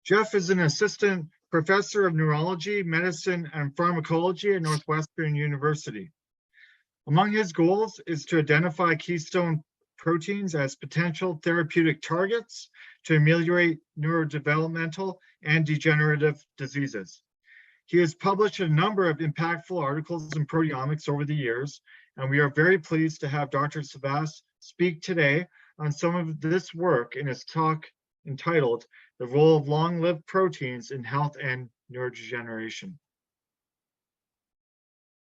Jeff is an assistant professor of neurology, medicine, and pharmacology at Northwestern University. Among his goals is to identify keystone proteins as potential therapeutic targets to ameliorate neurodevelopmental and degenerative diseases. He has published a number of impactful articles in proteomics over the years, and we are very pleased to have Dr. Savas speak today on some of this work in his talk entitled The Role of Long-Lived Proteins in Health and Neurodegeneration.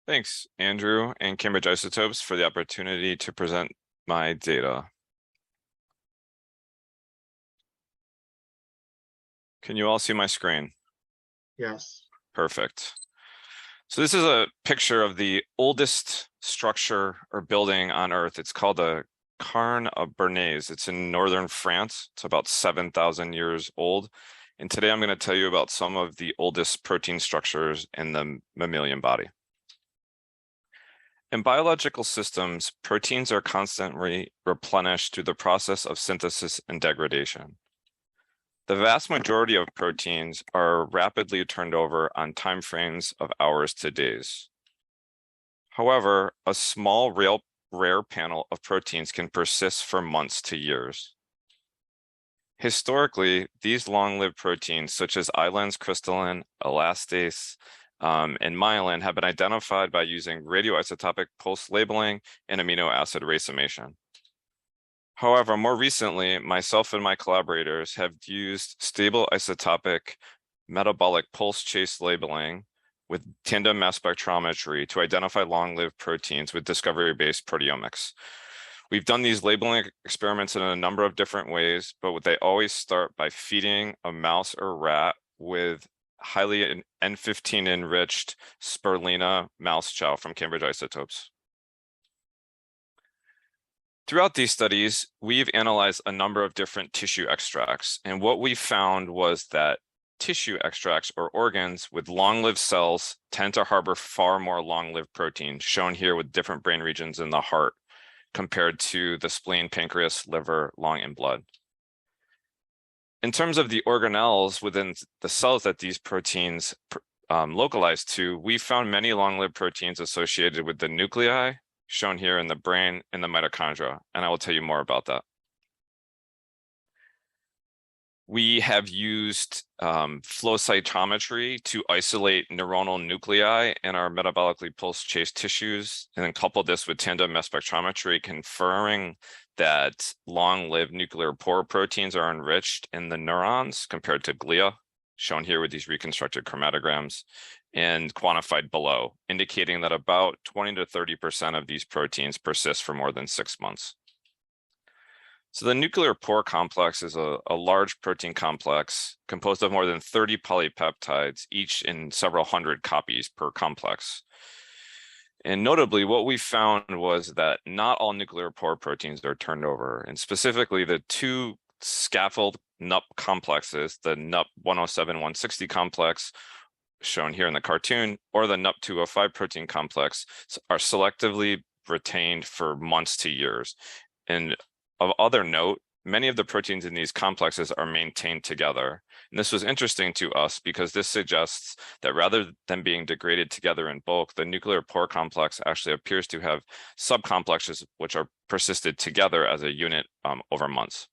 Thanks, Andrew and Cambridge Isotopes, for the opportunity to present my data. Can you all see my screen? Yes. Perfect. So this is a picture of the oldest structure or building on Earth. It's called the Cairn of Bernays. It's in northern France. It's about 7,000 years old. And today I'm going to tell you about some of the oldest protein structures in the mammalian body. In biological systems, proteins are constantly replenished through the process of synthesis and degradation. The vast majority of proteins are rapidly turned over on timeframes of hours to days. However, a small rare panel of proteins can persist for months to years. Historically, these long-lived proteins, such as islins, crystalline, elastase, and myelin, have been identified by using radioisotopic pulse labeling and amino acid racemation. However, more recently, myself and my collaborators have used stable isotopic metabolic pulse chase labeling with tandem mass spectrometry to identify long-lived proteins with discovery-based proteomics. We've done these labeling experiments in a number of different ways, but they always start by feeding a mouse or rat with highly N15 enriched spirulina mouse chow from Cambridge Isotopes. Throughout these studies, we've analyzed a number of different tissue extracts, and what we found was that tissue extracts or organs with long-lived cells tend to harbor far more long-lived proteins, shown here with different brain regions in the heart, compared to the spleen, pancreas, liver, lung, and blood. In terms of the organelles within the cells that these proteins localize to, we found many long-lived proteins associated with the nuclei, shown here in the brain and the mitochondria, and I will tell you more about that. We have used flow cytometry to isolate neuronal nuclei in our metabolically pulse chase tissues, and then couple this with tandem mass spectrometry, confirming that long-lived nuclear pore proteins are enriched in the neurons compared to glia, shown here with these reconstructed chromatograms, and quantified below, indicating that about 20 to 30% of these proteins persist for more than 6 months. So the nuclear pore complex is a large protein complex composed of more than 30 polypeptides, each in several hundred copies per complex. And notably, what we found was that not all nuclear pore proteins are turned over, and specifically the two scaffold NUP complexes, the NUP 107-160 complex, shown here in the cartoon, or the NUP 205 protein complex, are selectively retained for months to years. And of other note, many of the proteins in these complexes are maintained together. And this was interesting to us because this suggests that rather than being degraded together in bulk, the nuclear pore complex actually appears to have subcomplexes which are persisted together as a unit over months.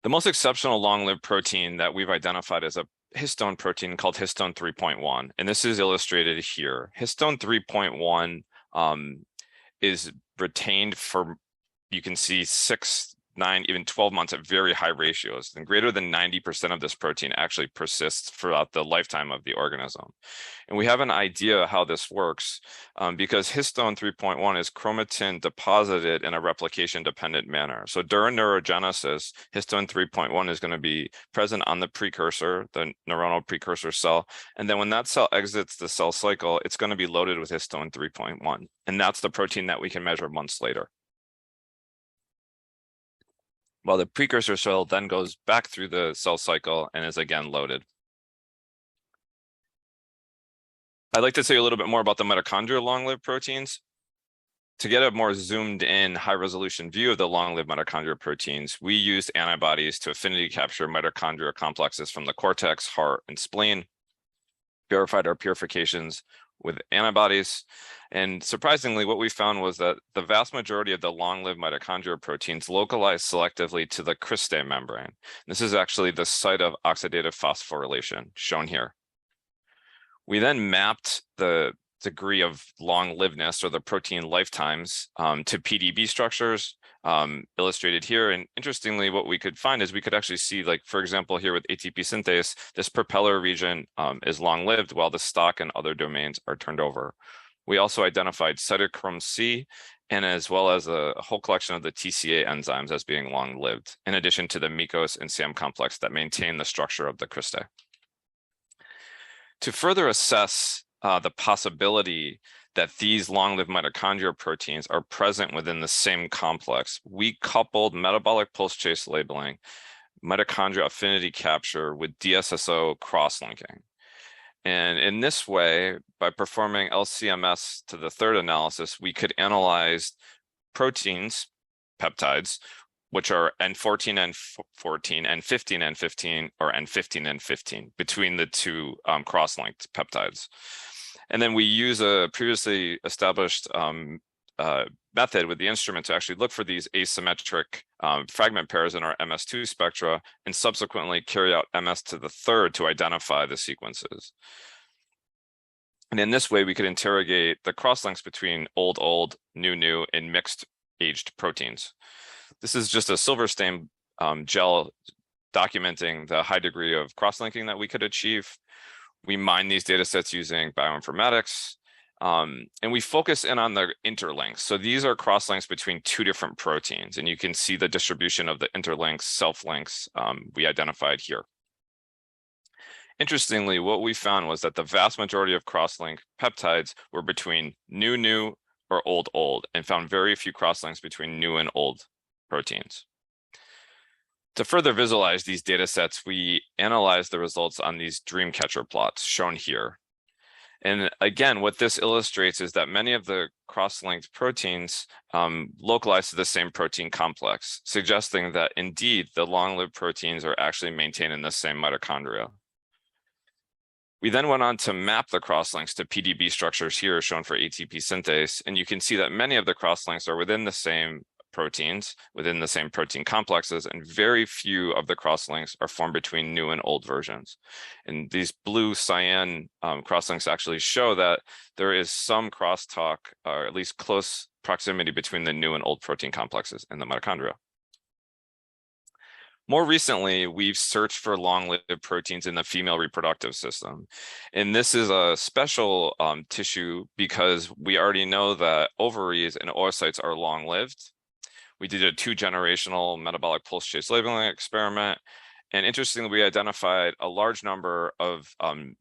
The most exceptional long-lived protein that we've identified is a histone protein called histone 3.1, and this is illustrated here. Histone 3.1 is retained for, you can see, 6, 9, even 12 months at very high ratios, and greater than 90% of this protein actually persists throughout the lifetime of the organism. And we have an idea how this works because histone 3.1 is chromatin deposited in a replication-dependent manner. So during neurogenesis, histone 3.1 is going to be present on the precursor, the neuronal precursor cell, and then when that cell exits the cell cycle, it's going to be loaded with histone 3.1, and that's the protein that we can measure months later. Well, the precursor cell then goes back through the cell cycle and is again loaded. I'd like to say a little bit more about the mitochondrial long-lived proteins. To get a more zoomed in high resolution view of the long-lived mitochondrial proteins, we used antibodies to affinity capture mitochondrial complexes from the cortex, heart, and spleen, verified our purifications with antibodies. And surprisingly, what we found was that the vast majority of the long-lived mitochondrial proteins localize selectively to the cristae membrane. This is actually the site of oxidative phosphorylation, shown here. We then mapped the degree of long-livedness, or the protein lifetimes, to PDB structures, illustrated here. And interestingly, what we could find is we could actually see, like, for example, here with ATP synthase, this propeller region is long-lived while the stalk and other domains are turned over. We also identified cytochrome C, and as well as a whole collection of the TCA enzymes as being long-lived, in addition to the MECOS and SAM complex that maintain the structure of the cristae. To further assess the possibility that these long-lived mitochondrial proteins are present within the same complex, we coupled metabolic pulse chase labeling, mitochondrial affinity capture with DSSO cross-linking. And in this way, by performing LCMS to the third analysis, we could analyze proteins, peptides, which are N14, N14, N15, N15, or N15, N15, between the two cross-linked peptides. And then we use a previously established method with the instrument to actually look for these asymmetric fragment pairs in our MS2 spectra, and subsequently carry out MS to the third to identify the sequences. And in this way, we could interrogate the crosslinks between old, new, and mixed aged proteins. This is just a silver stain gel documenting the high degree of cross-linking that we could achieve. We mine these data sets using bioinformatics, and we focus in on the interlinks. So these are cross-links between two different proteins, and you can see the distribution of the interlinks, self-links we identified here. Interestingly, what we found was that the vast majority of cross-link peptides were between new, or old, and found very few cross-links between new and old proteins. To further visualize these data sets, we analyzed the results on these dream catcher plots shown here. And again, what this illustrates is that many of the cross-linked proteins localize to the same protein complex, suggesting that indeed the long-lived proteins are actually maintained in the same mitochondria. We then went on to map the crosslinks to PDB structures here shown for ATP synthase, and you can see that many of the crosslinks are within the same proteins, within the same protein complexes, and very few of the crosslinks are formed between new and old versions. And these blue cyan crosslinks actually show that there is some crosstalk, or at least close proximity between the new and old protein complexes in the mitochondria. More recently, we've searched for long-lived proteins in the female reproductive system. And this is a special tissue because we already know that ovaries and oocytes are long-lived. We did a 2-generational metabolic pulse chase labeling experiment. And interestingly, we identified a large number of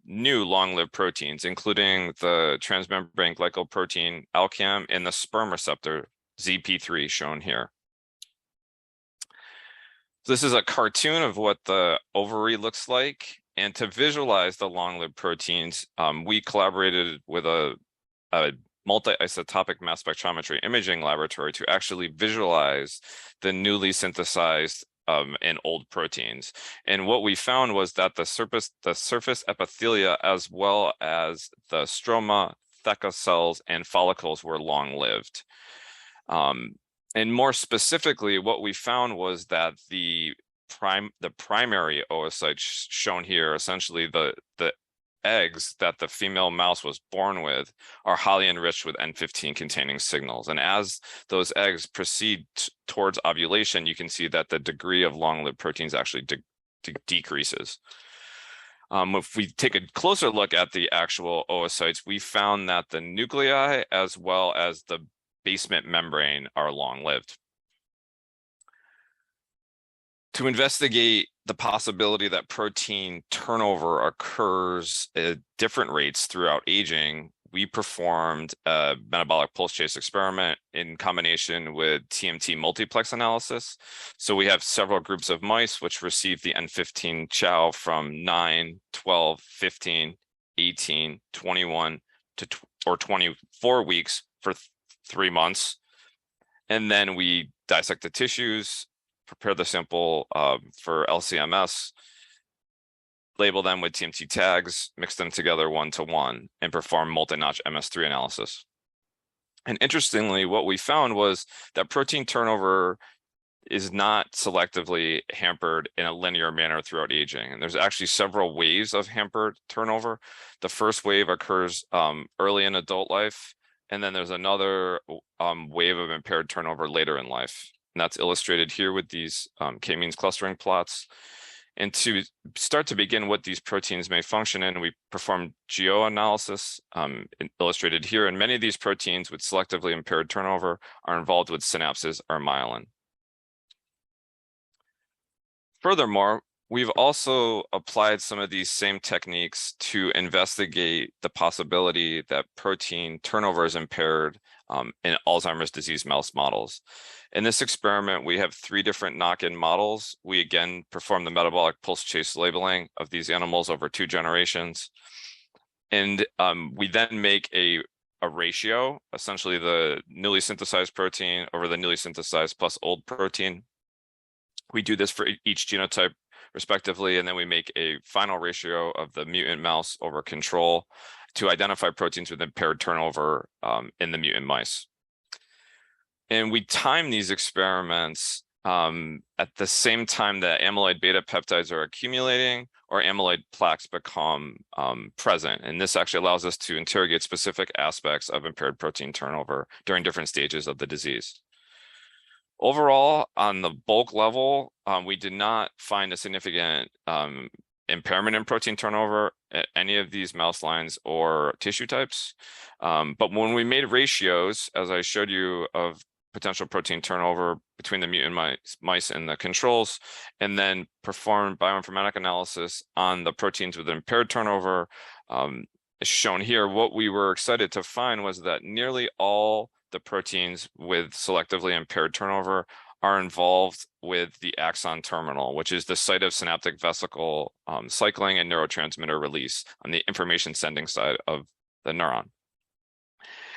new long-lived proteins, including the transmembrane glycoprotein ALCAM and the sperm receptor ZP3 shown here. This is a cartoon of what the ovary looks like. And to visualize the long-lived proteins, we collaborated with a multi-isotopic mass spectrometry imaging laboratory to actually visualize the newly synthesized and old proteins. And what we found was that the surface epithelia, as well as the stroma, theca cells, and follicles were long-lived. And more specifically, what we found was that the primary oocytes shown here, essentially the eggs that the female mouse was born with, are highly enriched with N15 containing signals. And as those eggs proceed towards ovulation, you can see that the degree of long-lived proteins actually decreases. If we take a closer look at the actual oocytes, we found that the nuclei as well as the basement membrane are long-lived. To investigate the possibility that protein turnover occurs at different rates throughout aging, we performed a metabolic pulse chase experiment in combination with TMT multiplex analysis. So we have several groups of mice which received the N15 chow from 9, 12, 15, 18, 21 or 24 weeks for 3 months. And then we dissect the tissues, prepare the sample for LCMS, label them with TMT tags, mix them together 1-to-1, and perform multi-notch MS3 analysis. And interestingly, what we found was that protein turnover is not selectively hampered in a linear manner throughout aging. And there's actually several waves of hampered turnover. The first wave occurs early in adult life, and then there's another wave of impaired turnover later in life. And that's illustrated here with these k-means clustering plots. And to start to begin what these proteins may function in, we perform GO analysis illustrated here. And many of these proteins with selectively impaired turnover are involved with synapses or myelin. Furthermore, we've also applied some of these same techniques to investigate the possibility that protein turnover is impaired in Alzheimer's disease mouse models. In this experiment, we have 3 different knock-in models. We again perform the metabolic pulse chase labeling of these animals over 2 generations. And we then make a ratio, essentially the newly synthesized protein over the newly synthesized plus old protein. We do this for each genotype respectively, and then we make a final ratio of the mutant mouse over control to identify proteins with impaired turnover in the mutant mice. And we time these experiments at the same time that amyloid beta peptides are accumulating or amyloid plaques become present. And this actually allows us to interrogate specific aspects of impaired protein turnover during different stages of the disease. Overall, on the bulk level, we did not find a significant impairment in protein turnover at any of these mouse lines or tissue types. But when we made ratios, as I showed you, of potential protein turnover between the mutant mice and the controls, and then performed bioinformatic analysis on the proteins with impaired turnover, as shown here, what we were excited to find was that nearly all the proteins with selectively impaired turnover are involved with the axon terminal, which is the site of synaptic vesicle cycling and neurotransmitter release on the information sending side of the neuron.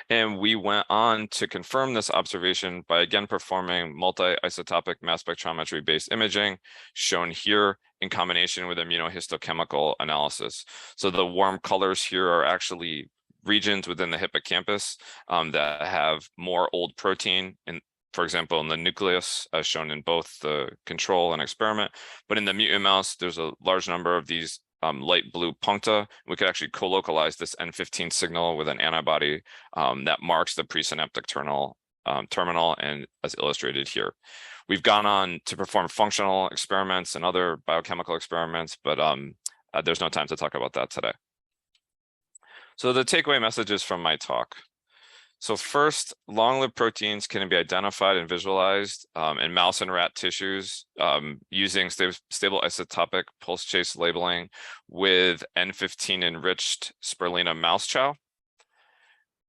And we went on to confirm this observation by again performing multi-isotopic mass spectrometry based imaging, shown here in combination with immunohistochemical analysis. So the warm colors here are actually regions within the hippocampus that have more old protein, in, for example, in the nucleus, as shown in both the control and experiment. But in the mutant mouse, there's a large number of these light blue puncta. We could actually co-localize this N15 signal with an antibody that marks the presynaptic terminal, and as illustrated here. We've gone on to perform functional experiments and other biochemical experiments, but there's no time to talk about that today. So the takeaway messages from my talk. So first, long-lived proteins can be identified and visualized in mouse and rat tissues using stable isotopic pulse chase labeling with N15 enriched spirulina mouse chow.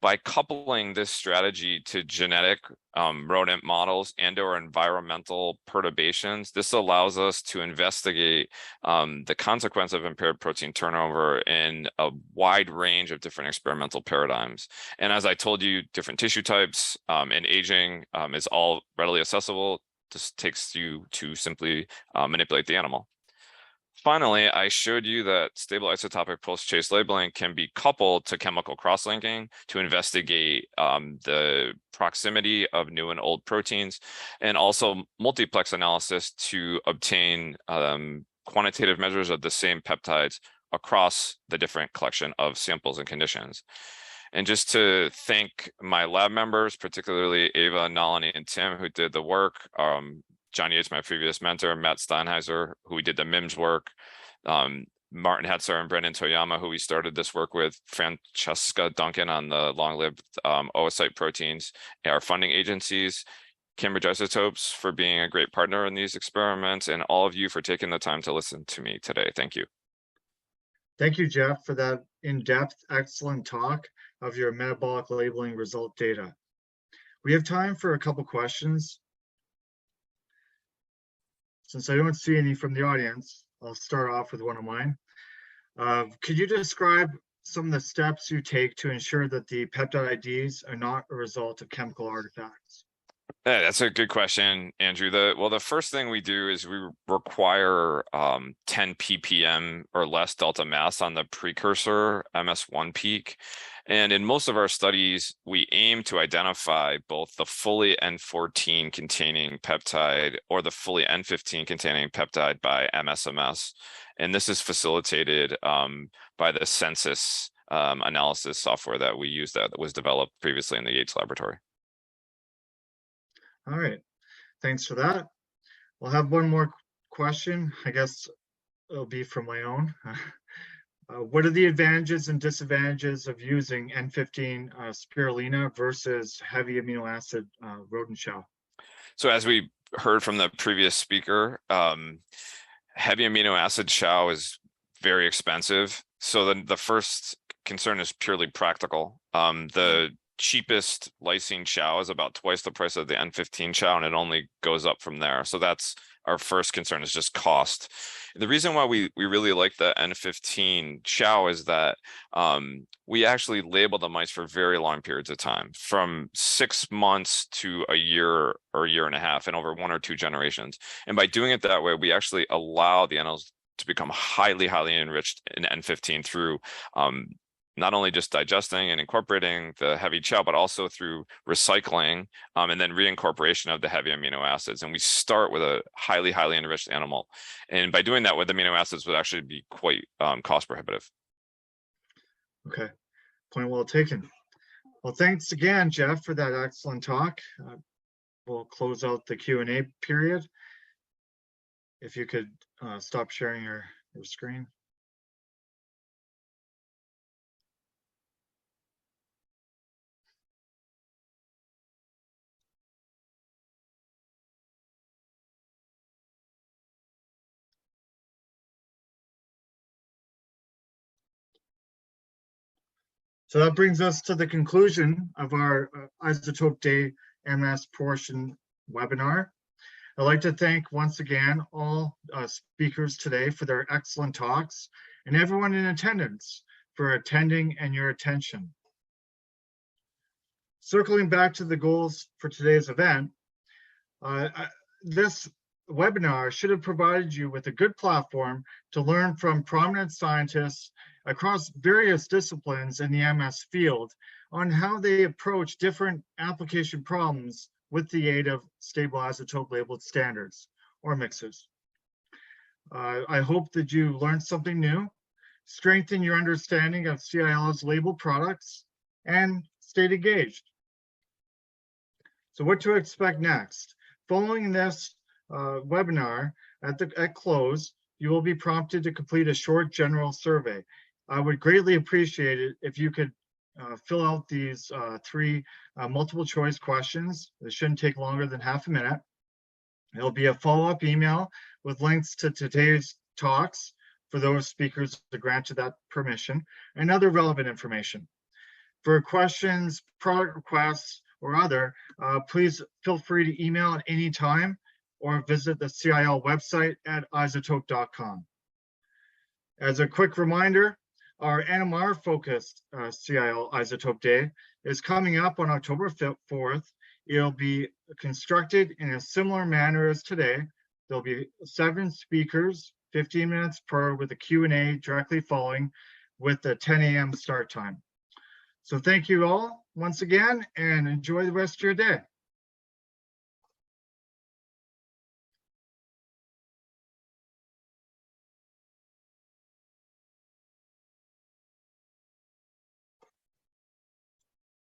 By coupling this strategy to genetic rodent models and or environmental perturbations, this allows us to investigate the consequence of impaired protein turnover in a wide range of different experimental paradigms. And as I told you, different tissue types and aging is all readily accessible. This takes you to simply manipulate the animal. Finally, I showed you that stable isotopic pulse chase labeling can be coupled to chemical cross-linking to investigate the proximity of new and old proteins, and also multiplex analysis to obtain quantitative measures of the same peptides across the different collection of samples and conditions. And just to thank my lab members, particularly Ava, Nalini, and Tim, who did the work, John Yates, my previous mentor, Matt Steinheiser, who we did the MIMS work, Martin Hetzer and Brendan Toyama, who we started this work with, Francesca Duncan on the long-lived oocyte proteins, our funding agencies, Cambridge Isotopes for being a great partner in these experiments, and all of you for taking the time to listen to me today. Thank you. Thank you, Jeff, for that in-depth, excellent talk of your metabolic labeling result data. We have time for a couple questions. Since I don't see any from the audience, I'll start off with one of mine. Could you describe some of the steps you take to ensure that the peptide IDs are not a result of chemical artifacts? Yeah, that's a good question, Andrew. The first thing we do is we require 10 ppm or less delta mass on the precursor MS1 peak. And in most of our studies, we aim to identify both the fully N14 containing peptide or the fully N15 containing peptide by MSMS. And this is facilitated by the census analysis software that we use that was developed previously in the Yates laboratory. All right, thanks for that. We'll have one more question. I guess it'll be from my own. What are the advantages and disadvantages of using N15 spirulina versus heavy amino acid rodent shell? So as we heard from the previous speaker, heavy amino acid shell is very expensive. So the first concern is purely practical. The cheapest lysine chow is about twice the price of the N15 chow, and it only goes up from there. So that's our first concern, is just cost. The reason why we really like the N15 chow is that we actually label the mice for very long periods of time, from 6 months to a year or a year and a half, and over 1 or 2 generations. And by doing it that way, we actually allow the animals to become highly enriched in N15 through not only just digesting and incorporating the heavy chow, but also through recycling and then reincorporation of the heavy amino acids. And we start with a highly enriched animal. And by doing that with amino acids would actually be quite cost prohibitive. Okay, point well taken. Well, thanks again, Jeff, for that excellent talk. We'll close out the Q&A period. If you could stop sharing your screen. So that brings us to the conclusion of our Isotope Day MS portion webinar. I'd like to thank once again all speakers today for their excellent talks, and everyone in attendance for attending and your attention. Circling back to the goals for today's event, this webinar should have provided you with a good platform to learn from prominent scientists across various disciplines in the MS field on how they approach different application problems with the aid of stable isotope labeled standards or mixers. I hope that you learned something new, strengthen your understanding of CIL's labeled products, and stayed engaged. So what to expect next? Following this webinar, at close, you will be prompted to complete a short general survey. I would greatly appreciate it if you could fill out these 3 multiple choice questions. It shouldn't take longer than half a minute. There'll be a follow-up email with links to today's talks for those speakers to grant you that permission, and other relevant information. For questions, product requests, or other, please feel free to email at any time or visit the CIL website at isotope.com. As a quick reminder, our NMR-focused CIL Isotope Day is coming up on October 4th. It'll be constructed in a similar manner as today. There'll be 7 speakers, 15 minutes per, with a Q&A directly following, with the 10 a.m. start time. So thank you all once again, and enjoy the rest of your day.